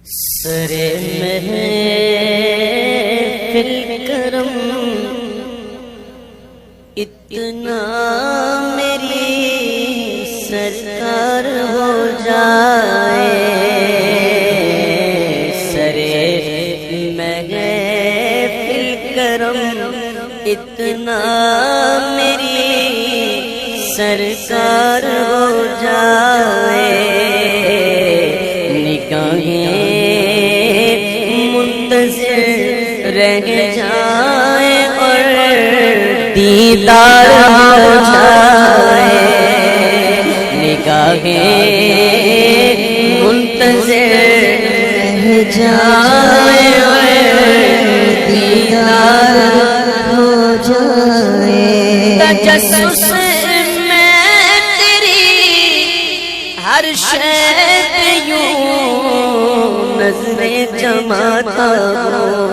سرے محفل کرم اتنا میری سرکار ہو جائے، سرے محفل کرم اتنا میری سرکار ہو جائے، نگاہیں منتظر رہ جائے اور دیدار ہو جائے، نگاہیں منتظر رہ جائے اور دیدار ہو جائے، تجسس میں تیری ہر شے پہ یوں نظریں جماتا ہوں،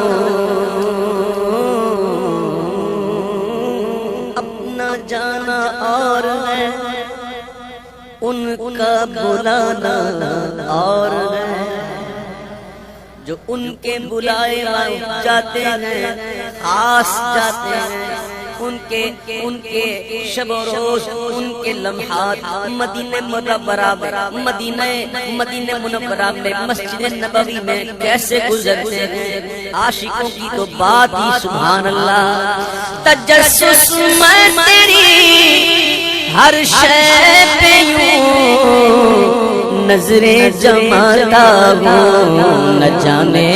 اپنا جانا اور ہے ان کا بلانا اور ہے، جو ان کے بلائے جاتے ہیں خاص جاتے ہیں، ان کے شب و روز ان کے لمحات مدینہ منورہ مدینہ منورہ میں مسجد نبوی میں کیسے گزرتے ہیں، عاشقوں کی تو بات ہی سبحان اللہ۔ تجسس میں تیری ہر شے پہ یوں نظریں جماتا ہوں، نہ جانے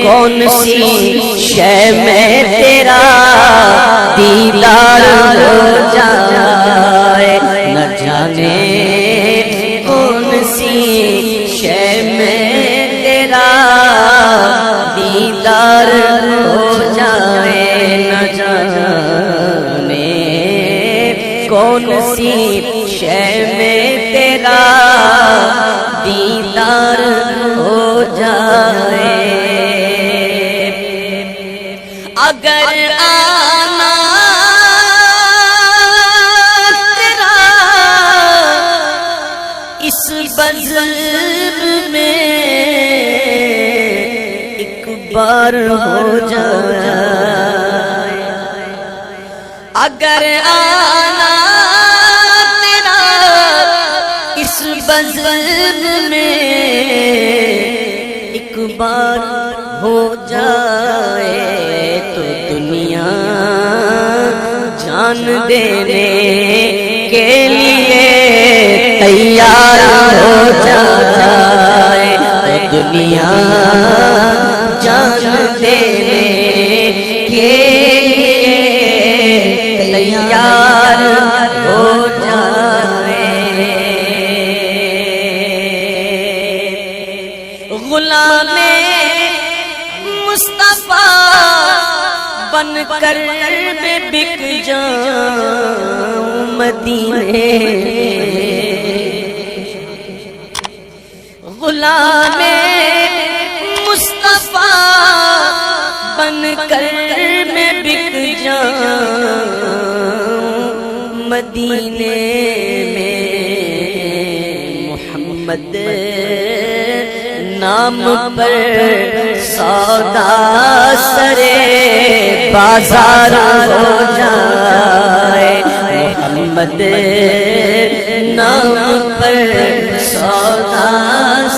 کون سی شے میں تیرا دیدار ہو جائے، نہ جانے کون سی شے میں تیرا دیدار ہو جائے، نہ جانے کون سی شے میں تیرا دیدار ہو جائے، اگر آنا تیرا اس بزم میں ایک بار ہو جائے، اگر آنا تیرا اس بزم میں ایک بار ہو جائے تو دنیا جان دینے کے لیے تیار ہو جائے، تو دنیا جان دینے کے لیے تیار ہو جائے، غلام مصطفیٰ بن کر میں بک جاؤں مدینے، غلام مصطفیٰ بن کر میں بک جاؤں مدینے میں، محمد نام پر سودا سرے بازار ہو جائے، محمد نام پر سودا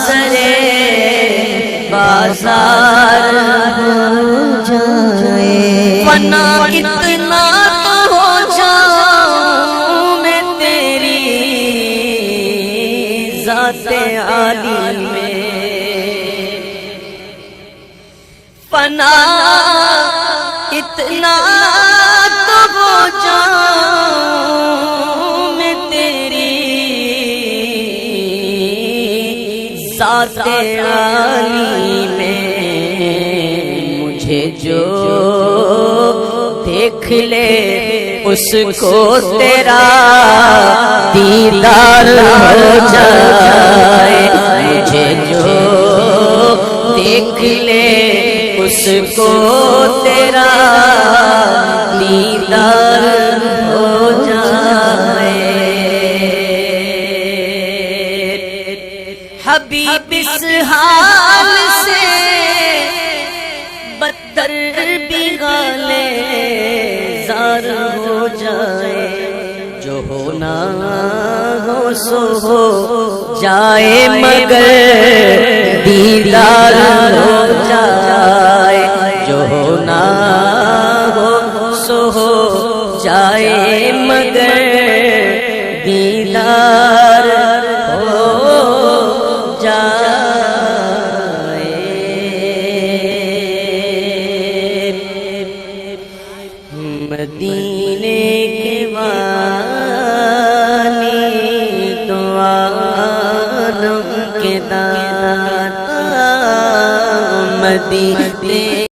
سرے بازار ہو جائے، فنا اتنا تو ہو جاؤں میں تیری ذات عالی میں، فنا اتنا تو ہو جاؤں میں تیری ذات عالی میں، مجھے جو دیکھ لے اس کو تیرا دیدار ہو جائے، مجھے جو دیکھ لے اس کو تیرا دیدار ہو جائے، حبیب اس حال سے بدتر بگالے زار ہو جائے، جو ہونا ہو سو ہو جائے مگر دیدار ہو جائے، جو ہونا ہو سو ہو جائے مگر دیدار ہو جائے۔ مدینے کے وانی تو عالم کے داتا، مدینے